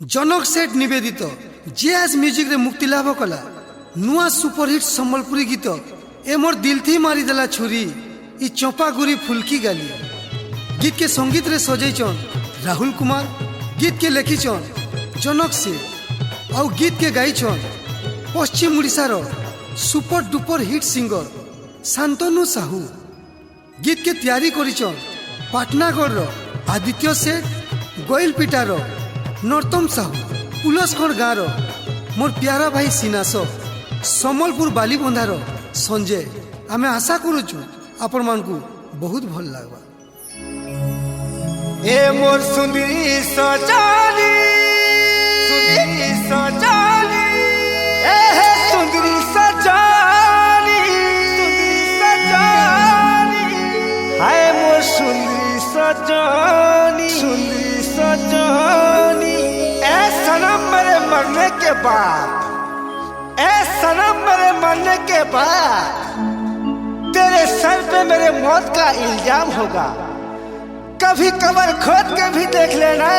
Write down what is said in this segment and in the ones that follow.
जनक सेठ निवेदित jazz music रे मुक्ति लाभ कला नुआ सुपरहिट सम्बलपुरी गीत ए मोर दिल थी मारिदेला छुरी ई चंपा गुरी फुलकी गाली। गीत के संगीत रे सजैचन राहुल कुमार, गीत के लिखिचन जनक सेठ और गीत के गाइचन पश्चिम उड़ीसार super duper hit singer Shantanu Sahu. गीत के तैयारी करिचन पाटनागढ़ आदित्य सेठ, गोइलपिटार नरोत्तम साहू, पुलसखंड गाँव मोर प्यारा भाई सिनास, सम्बलपुर बालीबंधार संजय। आमे आशा करुचु आपण मानकु बहुत भल लागबा। ए मोर सुंदरी सजानी, सुंदरी सजानी, ए हे सुंदरी सजानी, सुंदरी सजानी, हाय मोर सुंदरी सजानी, सुंदरी सजानी। ए सनम मेरे मरने के बाद, ए सनम मेरे मरने के बाद तेरे सर पे मेरे मौत का इल्जाम होगा। कभी कबर खोद के भी देख लेना,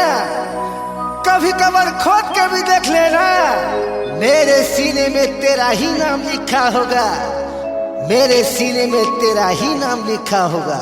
कभी कबर खोद के भी देख लेना, मेरे सीने में तेरा ही नाम लिखा होगा, मेरे सीने में तेरा ही नाम लिखा होगा।